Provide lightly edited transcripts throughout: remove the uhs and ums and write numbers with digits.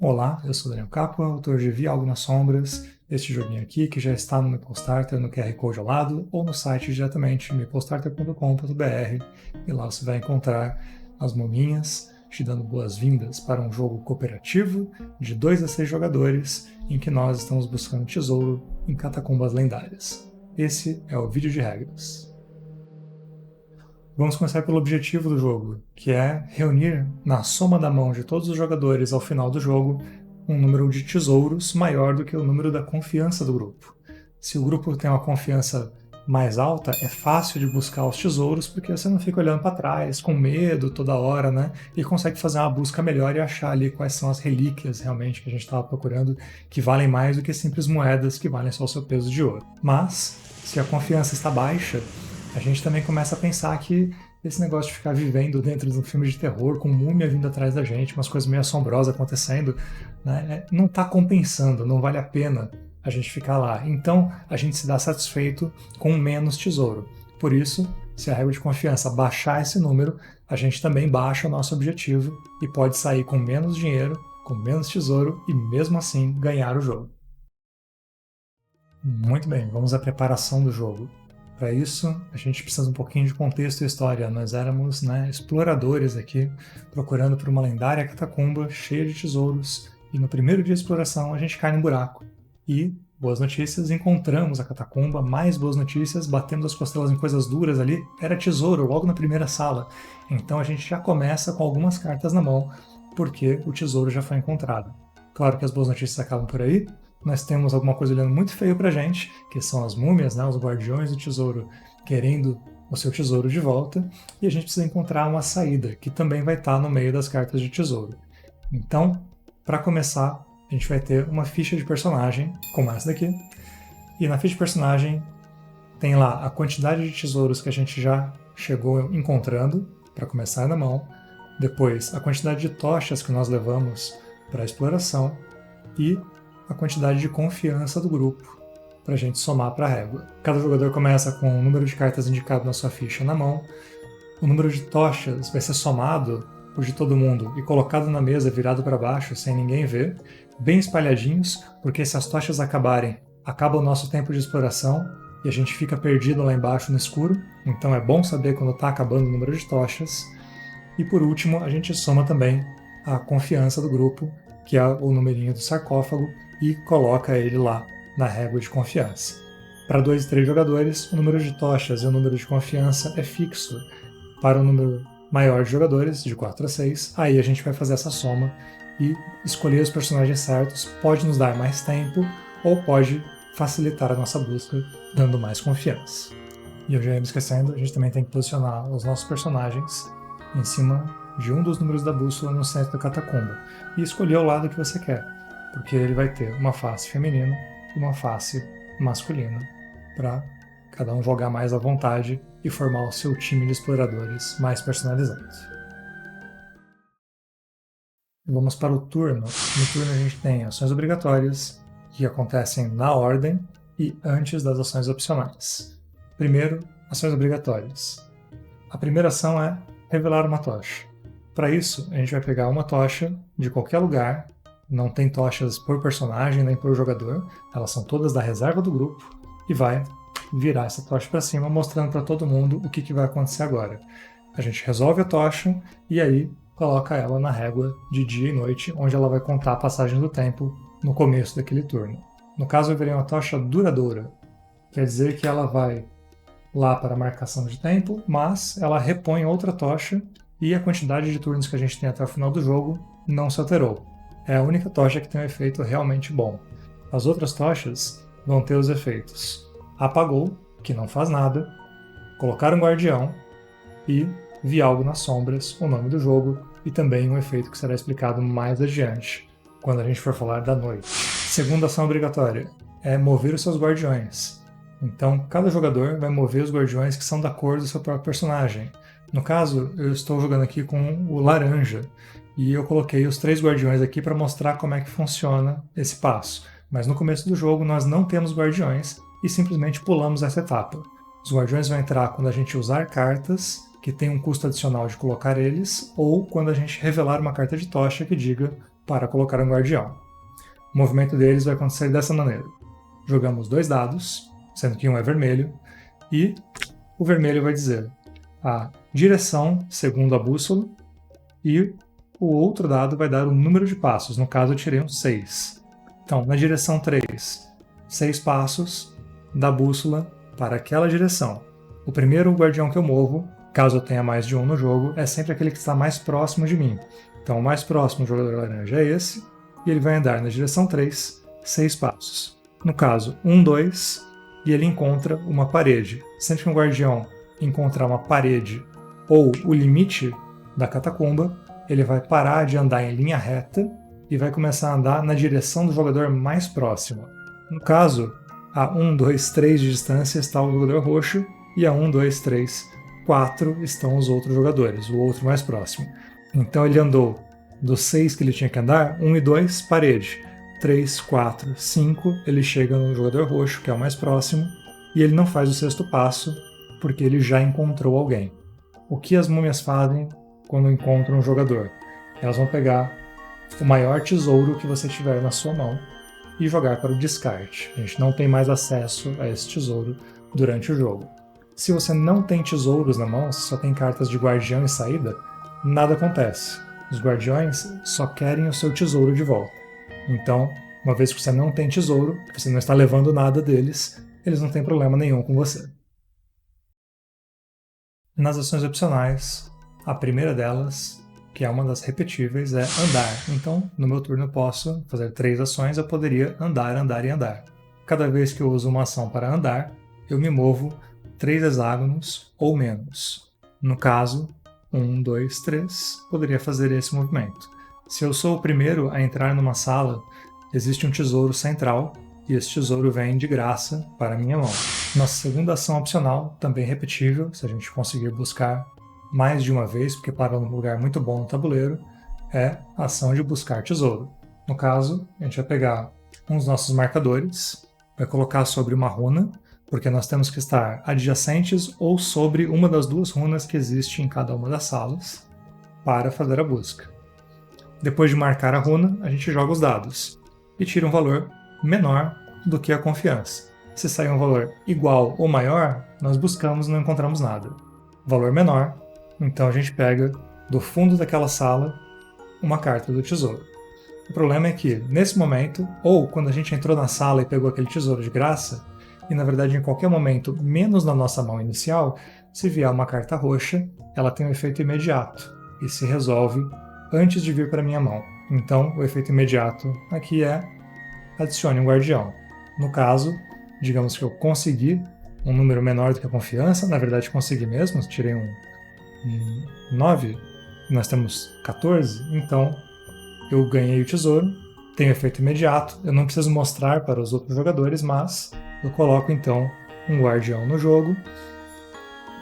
Olá, eu sou Daniel Capua, autor de Vi Algo nas Sombras, este joguinho aqui que já está no MapleStarter, no QR Code ao lado, ou no site diretamente, maplestarter.com.br, e lá você vai encontrar as mominhas, te dando boas-vindas para um jogo cooperativo de 2 a 6 jogadores, em que nós estamos buscando tesouro em catacumbas lendárias. Esse é o vídeo de regras. Vamos começar pelo objetivo do jogo, que é reunir na soma da mão de todos os jogadores ao final do jogo um número de tesouros maior do que o número da confiança do grupo. Se o grupo tem uma confiança mais alta, é fácil de buscar os tesouros porque você não fica olhando para trás com medo toda hora, né? E consegue fazer uma busca melhor e achar ali quais são as relíquias realmente que a gente estava procurando, que valem mais do que simples moedas que valem só o seu peso de ouro. Mas, se a confiança está baixa, a gente também começa a pensar que esse negócio de ficar vivendo dentro de um filme de terror, com múmia vindo atrás da gente, umas coisas meio assombrosas acontecendo, né, não está compensando, não vale a pena a gente ficar lá. Então, a gente se dá satisfeito com menos tesouro. Por isso, se a régua de confiança baixar esse número, a gente também baixa o nosso objetivo e pode sair com menos dinheiro, com menos tesouro e mesmo assim ganhar o jogo. Muito bem, vamos à preparação do jogo. Para isso, a gente precisa de um pouquinho de contexto e história. Nós éramos exploradores aqui, procurando por uma lendária catacumba cheia de tesouros, e no primeiro dia de exploração a gente cai num buraco. E, boas notícias, encontramos a catacumba, mais boas notícias, batemos as costelas em coisas duras ali, era tesouro logo na primeira sala. Então a gente já começa com algumas cartas na mão, porque o tesouro já foi encontrado. Claro que as boas notícias acabam por aí. Nós temos alguma coisa olhando muito feio pra gente, que são as múmias, né, os guardiões do tesouro querendo o seu tesouro de volta, e a gente precisa encontrar uma saída, que também vai estar no meio das cartas de tesouro. Então, para começar, a gente vai ter uma ficha de personagem, como essa daqui, e na ficha de personagem tem lá a quantidade de tesouros que a gente já chegou encontrando, para começar na mão, depois a quantidade de tochas que nós levamos para a exploração, e a quantidade de confiança do grupo para a gente somar para a régua. Cada jogador começa com o número de cartas indicado na sua ficha na mão, o número de tochas vai ser somado por de todo mundo e colocado na mesa virado para baixo sem ninguém ver, bem espalhadinhos, porque se as tochas acabarem, acaba o nosso tempo de exploração e a gente fica perdido lá embaixo no escuro, então é bom saber quando está acabando o número de tochas. E por último, a gente soma também a confiança do grupo, que é o numerinho do sarcófago, e coloca ele lá na régua de confiança. Para 2 e 3 jogadores, o número de tochas e o número de confiança é fixo. Para o número maior de jogadores, de 4 a 6, aí a gente vai fazer essa soma e escolher os personagens certos pode nos dar mais tempo ou pode facilitar a nossa busca, dando mais confiança. E eu já ia me esquecendo, a gente também tem que posicionar os nossos personagens em cima de um dos números da bússola no centro da catacumba e escolher o lado que você quer, porque ele vai ter uma face feminina e uma face masculina para cada um jogar mais à vontade e formar o seu time de exploradores mais personalizado. Vamos para o turno. No turno a gente tem ações obrigatórias, que acontecem na ordem e antes das ações opcionais. Primeiro, ações obrigatórias. A primeira ação é revelar uma tocha. Para isso, a gente vai pegar uma tocha de qualquer lugar, não tem tochas por personagem nem por jogador, elas são todas da reserva do grupo, e vai virar essa tocha para cima, mostrando para todo mundo o que vai acontecer agora. A gente resolve a tocha e aí coloca ela na régua de dia e noite, onde ela vai contar a passagem do tempo no começo daquele turno. No caso, eu virei uma tocha duradoura, quer dizer que ela vai lá para a marcação de tempo, mas ela repõe outra tocha e a quantidade de turnos que a gente tem até o final do jogo não se alterou. É a única tocha que tem um efeito realmente bom. As outras tochas vão ter os efeitos apagou, que não faz nada, colocar um guardião e vi algo nas sombras, o nome do jogo, e também um efeito que será explicado mais adiante, quando a gente for falar da noite. Segunda ação obrigatória é mover os seus guardiões. Então, cada jogador vai mover os guardiões que são da cor do seu próprio personagem. No caso, eu estou jogando aqui com o laranja, e eu coloquei os 3 guardiões aqui para mostrar como é que funciona esse passo. Mas no começo do jogo nós não temos guardiões e simplesmente pulamos essa etapa. Os guardiões vão entrar quando a gente usar cartas, que tem um custo adicional de colocar eles, ou quando a gente revelar uma carta de tocha que diga para colocar um guardião. O movimento deles vai acontecer dessa maneira. Jogamos 2 dados, sendo que um é vermelho, e o vermelho vai dizer a direção segundo a bússola, e o outro dado vai dar o número de passos. No caso, eu tirei um 6. Então, na direção 3, 6 passos da bússola para aquela direção. O primeiro guardião que eu movo, caso eu tenha mais de um no jogo, é sempre aquele que está mais próximo de mim. Então, o mais próximo do jogador laranja é esse, e ele vai andar na direção 3, 6 passos. No caso, 1, 2, e ele encontra uma parede. Sempre que um guardião encontrar uma parede ou o limite da catacumba, ele vai parar de andar em linha reta e vai começar a andar na direção do jogador mais próximo. No caso, a 1, 2, 3 de distância está o jogador roxo, e a 1, 2, 3, 4 estão os outros jogadores, o outro mais próximo. Então ele andou dos 6 que ele tinha que andar, 1 e 2, parede. 3, 4, 5, ele chega no jogador roxo, que é o mais próximo, e ele não faz o 6º passo, porque ele já encontrou alguém. O que as múmias fazem quando encontram um jogador? Elas vão pegar o maior tesouro que você tiver na sua mão e jogar para o descarte. A gente não tem mais acesso a esse tesouro durante o jogo. Se você não tem tesouros na mão, se só tem cartas de guardião e saída, nada acontece. Os guardiões só querem o seu tesouro de volta. Então, uma vez que você não tem tesouro, você não está levando nada deles, eles não têm problema nenhum com você. Nas ações opcionais, a primeira delas, que é uma das repetíveis, é andar. Então, no meu turno eu posso fazer 3 ações, eu poderia andar, andar e andar. Cada vez que eu uso uma ação para andar, eu me movo 3 hexágonos ou menos. No caso, 1, 2, 3, poderia fazer esse movimento. Se eu sou o primeiro a entrar numa sala, existe um tesouro central, e esse tesouro vem de graça para a minha mão. Nossa segunda ação opcional, também repetível, se a gente conseguir buscar mais de uma vez, porque para um lugar muito bom no tabuleiro, é a ação de buscar tesouro. No caso, a gente vai pegar um dos nossos marcadores, vai colocar sobre uma runa, porque nós temos que estar adjacentes ou sobre uma das 2 runas que existe em cada uma das salas para fazer a busca. Depois de marcar a runa, a gente joga os dados e tira um valor menor do que a confiança. Se sair um valor igual ou maior, nós buscamos e não encontramos nada. Valor menor, então a gente pega do fundo daquela sala uma carta do tesouro. O problema é que, nesse momento, ou quando a gente entrou na sala e pegou aquele tesouro de graça, e na verdade em qualquer momento, menos na nossa mão inicial, se vier uma carta roxa, ela tem um efeito imediato e se resolve antes de vir para minha mão. Então, o efeito imediato aqui é adicione um guardião. No caso, digamos que eu consegui um número menor do que a confiança, na verdade consegui mesmo, tirei um 9, nós temos 14, então eu ganhei o tesouro, tem efeito imediato, eu não preciso mostrar para os outros jogadores, mas eu coloco então um guardião no jogo,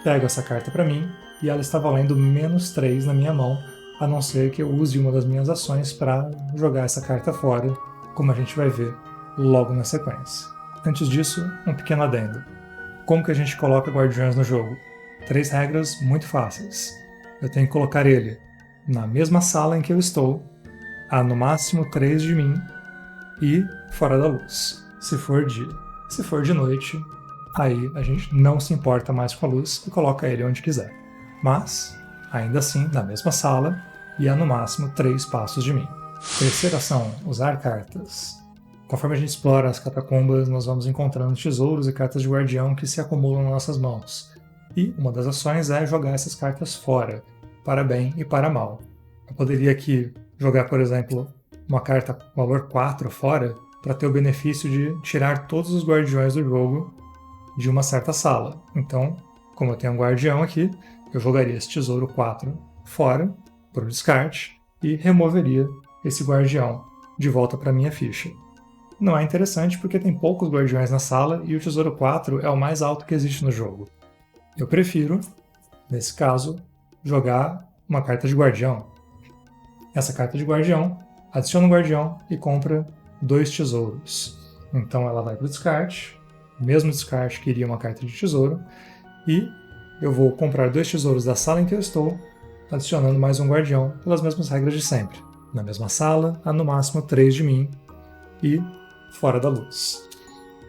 pego essa carta para mim e ela está valendo -3 na minha mão, a não ser que eu use uma das minhas ações para jogar essa carta fora, como a gente vai ver logo na sequência. Antes disso, um pequeno adendo. Como que a gente coloca guardiões no jogo? 3 regras muito fáceis. Eu tenho que colocar ele na mesma sala em que eu estou, a no máximo 3 de mim e fora da luz, se for dia. Se for de noite, aí a gente não se importa mais com a luz e coloca ele onde quiser. Mas, ainda assim, na mesma sala e a no máximo 3 passos de mim. Terceira ação, usar cartas. Conforme a gente explora as catacumbas, nós vamos encontrando tesouros e cartas de guardião que se acumulam nas nossas mãos. E uma das ações é jogar essas cartas fora, para bem e para mal. Eu poderia aqui jogar, por exemplo, uma carta valor 4 fora, para ter o benefício de tirar todos os guardiões do jogo de uma certa sala. Então, como eu tenho um guardião aqui, eu jogaria esse tesouro 4 fora, para o descarte, e removeria esse guardião de volta para minha ficha. Não é interessante porque tem poucos guardiões na sala e o tesouro 4 é o mais alto que existe no jogo. Eu prefiro, nesse caso, jogar uma carta de guardião. Essa carta de guardião adiciona um guardião e compra 2 tesouros. Então ela vai para o descarte, o mesmo descarte que iria uma carta de tesouro, e eu vou comprar 2 tesouros da sala em que eu estou, adicionando mais um guardião pelas mesmas regras de sempre. na mesma sala, a no máximo 3 de mim e fora da luz.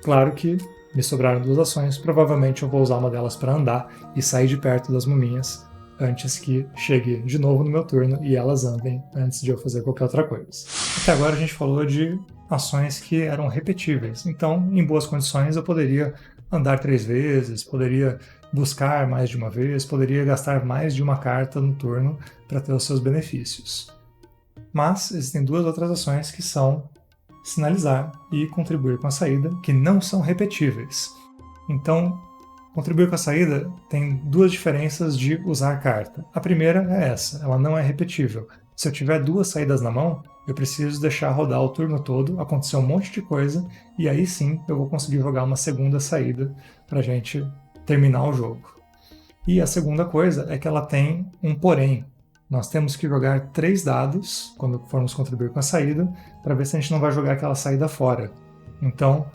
Claro que me sobraram 2 ações, provavelmente eu vou usar uma delas para andar e sair de perto das muminhas antes que chegue de novo no meu turno e elas andem antes de eu fazer qualquer outra coisa. Até agora a gente falou de ações que eram repetíveis, então em boas condições eu poderia andar 3 vezes, poderia buscar mais de uma vez, poderia gastar mais de uma carta no turno para ter os seus benefícios. Mas existem 2 outras ações que são sinalizar e contribuir com a saída, que não são repetíveis. Então, contribuir com a saída tem 2 diferenças de usar carta. A primeira é essa, ela não é repetível. Se eu tiver 2 saídas na mão, eu preciso deixar rodar o turno todo, acontecer um monte de coisa, e aí sim eu vou conseguir jogar uma segunda saída para a gente terminar o jogo. E a segunda coisa é que ela tem um porém. Nós temos que jogar 3 dados, quando formos contribuir com a saída, para ver se a gente não vai jogar aquela saída fora. Então,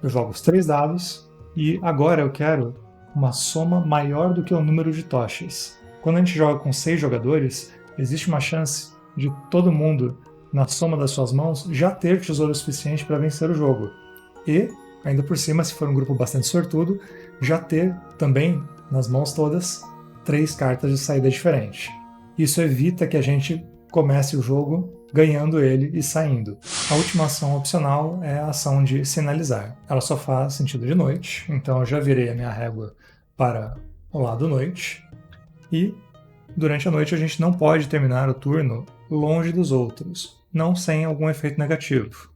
eu jogo os 3 dados, e agora eu quero uma soma maior do que o número de tochas. Quando a gente joga com 6 jogadores, existe uma chance de todo mundo, na soma das suas mãos, já ter tesouro suficiente para vencer o jogo. E, ainda por cima, se for um grupo bastante sortudo, já ter também, nas mãos todas, 3 cartas de saída diferente. Isso evita que a gente comece o jogo ganhando ele e saindo. A última ação opcional é a ação de sinalizar. Ela só faz sentido de noite, então eu já virei a minha régua para o lado noite. E durante a noite a gente não pode terminar o turno longe dos outros, não sem algum efeito negativo.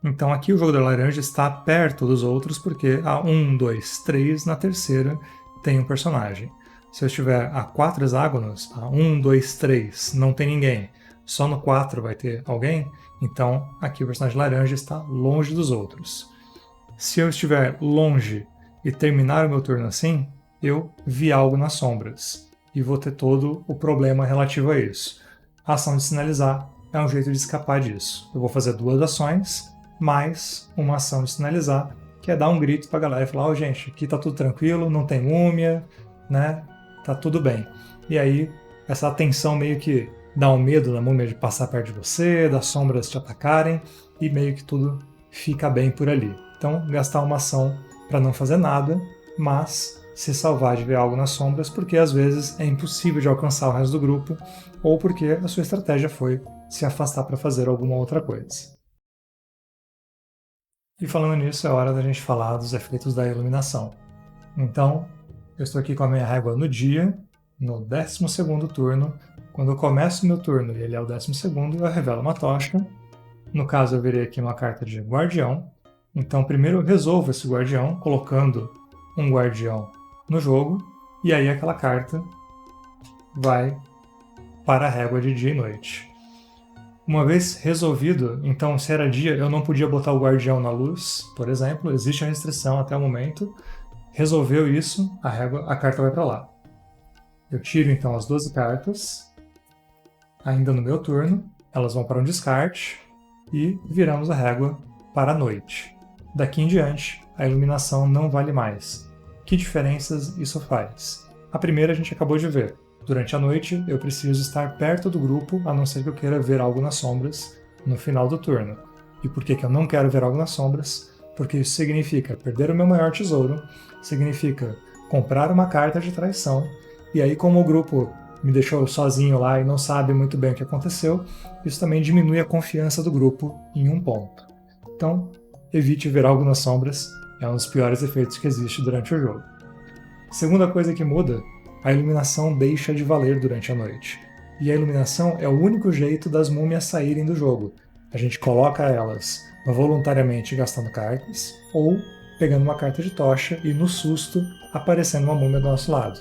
Então aqui o jogo da laranja está perto dos outros porque a 1, 2, 3 na terceira tem um personagem. Se eu estiver a 4 hexágonos, a 1, 2, 3, não tem ninguém. Só no 4 vai ter alguém, então aqui o personagem laranja está longe dos outros. Se eu estiver longe e terminar o meu turno assim, eu vi algo nas sombras. E vou ter todo o problema relativo a isso. A ação de sinalizar é um jeito de escapar disso. Eu vou fazer 2 ações, mais uma ação de sinalizar, que é dar um grito pra galera e falar: ó, gente, aqui tá tudo tranquilo, não tem múmia, né? Tá tudo bem. E aí, essa atenção meio que dá um medo na múmia de passar perto de você, das sombras te atacarem, e meio que tudo fica bem por ali. Então, gastar uma ação para não fazer nada, mas se salvar de ver algo nas sombras, porque às vezes é impossível de alcançar o resto do grupo, ou porque a sua estratégia foi se afastar para fazer alguma outra coisa. E falando nisso, é hora da gente falar dos efeitos da iluminação. Então, eu estou aqui com a minha régua no dia, no 12º turno. Quando eu começo o meu turno e ele é o 12º, eu revelo uma tocha. No caso, eu virei aqui uma carta de guardião. Então, primeiro eu resolvo esse guardião, colocando um guardião no jogo, e aí aquela carta vai para a régua de dia e noite. Uma vez resolvido, então se era dia, eu não podia botar o guardião na luz, por exemplo, existe a restrição até o momento. Resolveu isso, a carta vai para lá. Eu tiro então as 12 cartas, ainda no meu turno, elas vão para um descarte e viramos a régua para a noite. Daqui em diante, a iluminação não vale mais. Que diferenças isso faz? A primeira a gente acabou de ver. Durante a noite, eu preciso estar perto do grupo, a não ser que eu queira ver algo nas sombras no final do turno. E por que eu não quero ver algo nas sombras? Porque isso significa perder o meu maior tesouro, significa comprar uma carta de traição, e aí como o grupo me deixou sozinho lá e não sabe muito bem o que aconteceu, isso também diminui a confiança do grupo em um ponto. Então, evite ver algo nas sombras, é um dos piores efeitos que existe durante o jogo. Segunda coisa que muda, a iluminação deixa de valer durante a noite. E a iluminação é o único jeito das múmias saírem do jogo. A gente coloca elas voluntariamente gastando cartas, ou pegando uma carta de tocha e, no susto, aparecendo uma múmia do nosso lado.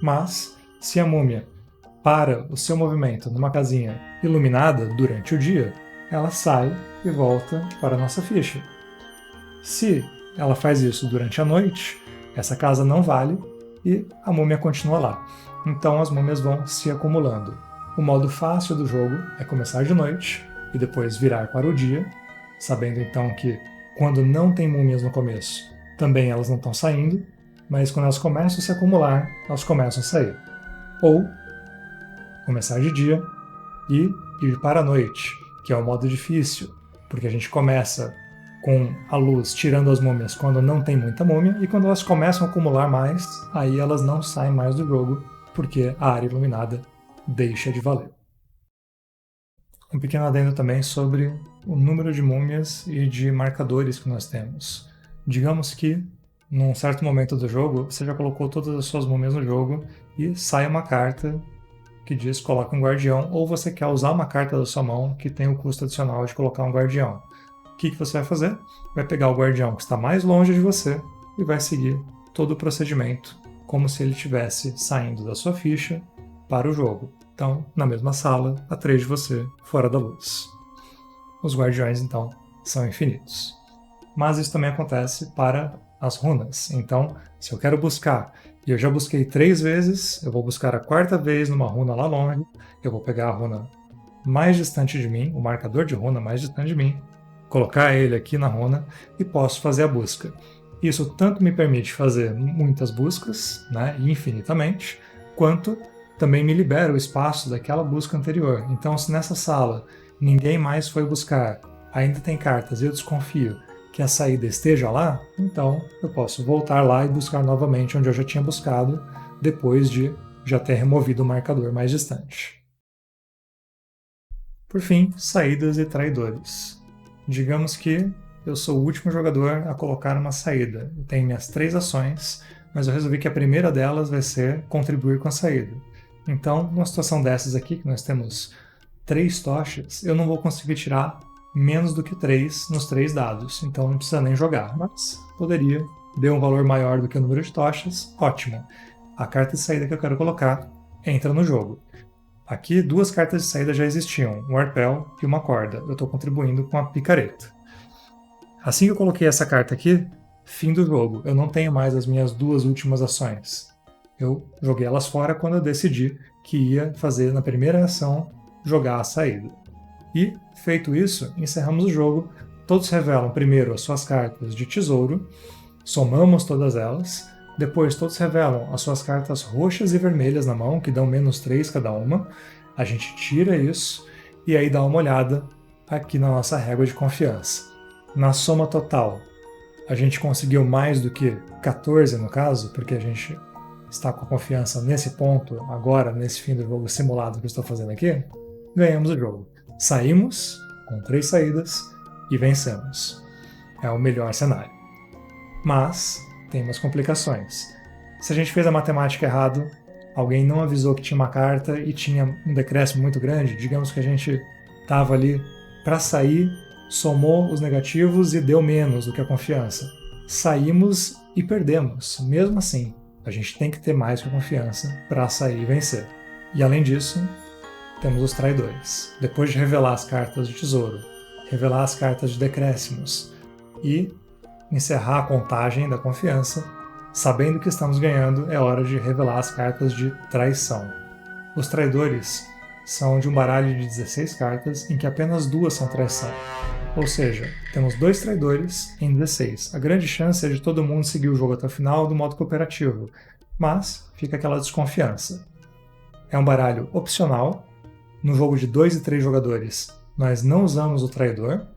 Mas, se a múmia para o seu movimento numa casinha iluminada durante o dia, ela sai e volta para a nossa ficha. Se ela faz isso durante a noite, essa casa não vale e a múmia continua lá. Então as múmias vão se acumulando. O modo fácil do jogo é começar de noite e depois virar para o dia, sabendo então que quando não tem múmias no começo, também elas não estão saindo, mas quando elas começam a se acumular, elas começam a sair. Ou começar de dia e ir para a noite, que é o modo difícil, porque a gente começa com a luz tirando as múmias quando não tem muita múmia, e quando elas começam a acumular mais, aí elas não saem mais do jogo, porque a área iluminada deixa de valer. Um pequeno adendo também sobre o número de múmias e de marcadores que nós temos. Digamos que, num certo momento do jogo, você já colocou todas as suas múmias no jogo e sai uma carta que diz coloca um guardião, ou você quer usar uma carta da sua mão que tem o custo adicional de colocar um guardião. O que você vai fazer? Vai pegar o guardião que está mais longe de você e vai seguir todo o procedimento como se ele estivesse saindo da sua ficha para o jogo. Então, na mesma sala, atrás de você, fora da luz. Os guardiões, então, são infinitos. Mas isso também acontece para as runas. Então, se eu quero buscar, e eu já busquei 3 vezes, eu vou buscar a 4ª vez numa runa lá longe, eu vou pegar a runa mais distante de mim, o marcador de runa mais distante de mim, colocar ele aqui na runa e posso fazer a busca. Isso tanto me permite fazer muitas buscas, né, infinitamente, quanto também me libera o espaço daquela busca anterior. Então, se nessa sala ninguém mais foi buscar, ainda tem cartas e eu desconfio que a saída esteja lá, então eu posso voltar lá e buscar novamente onde eu já tinha buscado, depois de já ter removido o marcador mais distante. Por fim, saídas e traidores. Digamos que eu sou o último jogador a colocar uma saída. Eu tenho minhas 3 ações, mas eu resolvi que a primeira delas vai ser contribuir com a saída. Então, numa situação dessas aqui, que nós temos 3 tochas, eu não vou conseguir tirar menos do que 3 nos 3 dados, então não precisa nem jogar, mas poderia, deu um valor maior do que o número de tochas, ótimo. A carta de saída que eu quero colocar entra no jogo. Aqui, 2 cartas de saída já existiam, um arpel e uma corda. Eu estou contribuindo com a picareta. Assim que eu coloquei essa carta aqui, fim do jogo. Eu não tenho mais as minhas 2 últimas ações. Eu joguei elas fora quando eu decidi que ia fazer na primeira ação jogar a saída. E, feito isso, encerramos o jogo. Todos revelam primeiro as suas cartas de tesouro, somamos todas elas. Depois todos revelam as suas cartas roxas e vermelhas na mão, que dão -3 cada uma. A gente tira isso e aí dá uma olhada aqui na nossa régua de confiança. Na soma total, a gente conseguiu mais do que 14 no caso, porque a gente está com a confiança nesse ponto, agora, nesse fim do jogo simulado que eu estou fazendo aqui. Ganhamos o jogo. Saímos com 3 saídas e vencemos. É o melhor cenário. Mas tem umas complicações. Se a gente fez a matemática errado, alguém não avisou que tinha uma carta e tinha um decréscimo muito grande, digamos que a gente estava ali para sair, somou os negativos e deu menos do que a confiança. Saímos e perdemos. Mesmo assim, a gente tem que ter mais que a confiança para sair e vencer. E além disso, temos os traidores. Depois de revelar as cartas de tesouro, revelar as cartas de decréscimos e encerrar a contagem da confiança, sabendo que estamos ganhando, é hora de revelar as cartas de traição. Os traidores são de um baralho de 16 cartas, em que apenas 2 são traição. Ou seja, temos 2 traidores em 16. A grande chance é de todo mundo seguir o jogo até o final do modo cooperativo, mas fica aquela desconfiança. É um baralho opcional. No jogo de 2 e 3 jogadores, nós não usamos o traidor,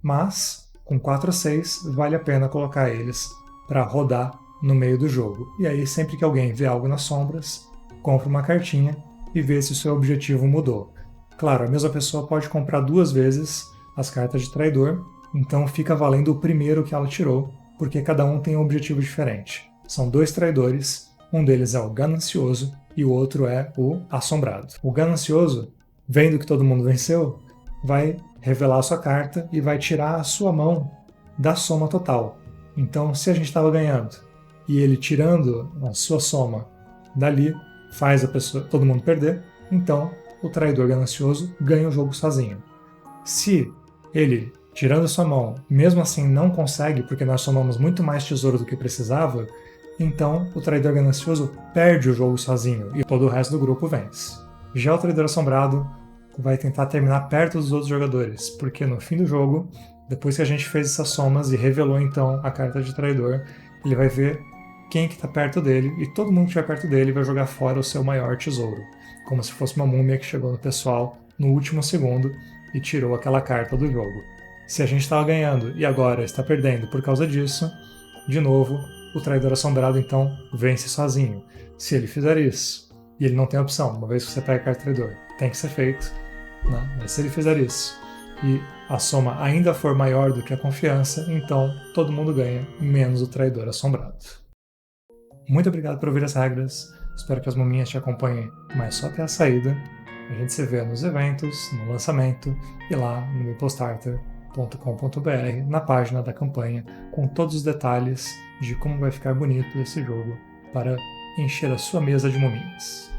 mas com 4 a 6, vale a pena colocar eles para rodar no meio do jogo. E aí, sempre que alguém vê algo nas sombras, compra uma cartinha e vê se o seu objetivo mudou. Claro, a mesma pessoa pode comprar 2 vezes as cartas de traidor, então fica valendo o primeiro que ela tirou, porque cada um tem um objetivo diferente. São 2 traidores, um deles é o ganancioso e o outro é o assombrado. O ganancioso, vendo que todo mundo venceu, vai revelar a sua carta e vai tirar a sua mão da soma total. Então, se a gente estava ganhando e ele tirando a sua soma dali faz todo mundo perder, então o traidor ganancioso ganha o jogo sozinho. Se ele, tirando a sua mão, mesmo assim não consegue, porque nós somamos muito mais tesouro do que precisava, então o traidor ganancioso perde o jogo sozinho e todo o resto do grupo vence. Já o traidor assombrado vai tentar terminar perto dos outros jogadores, porque no fim do jogo, depois que a gente fez essas somas e revelou então a carta de traidor, ele vai ver quem que está perto dele, e todo mundo que estiver perto dele vai jogar fora o seu maior tesouro, como se fosse uma múmia que chegou no pessoal no último segundo e tirou aquela carta do jogo. Se a gente estava ganhando e agora está perdendo por causa disso, de novo, o traidor assombrado então vence sozinho. Se ele fizer isso, e ele não tem opção, uma vez que você pega a carta traidor, tem que ser feito, né? Mas se ele fizer isso e a soma ainda for maior do que a confiança, então todo mundo ganha, menos o traidor assombrado. Muito obrigado por ouvir as regras, espero que as maminhas te acompanhem, mas só até a saída. A gente se vê nos eventos, no lançamento e lá no meeplestarter.com.br, na página da campanha, com todos os detalhes de como vai ficar bonito esse jogo para encher a sua mesa de mominhas.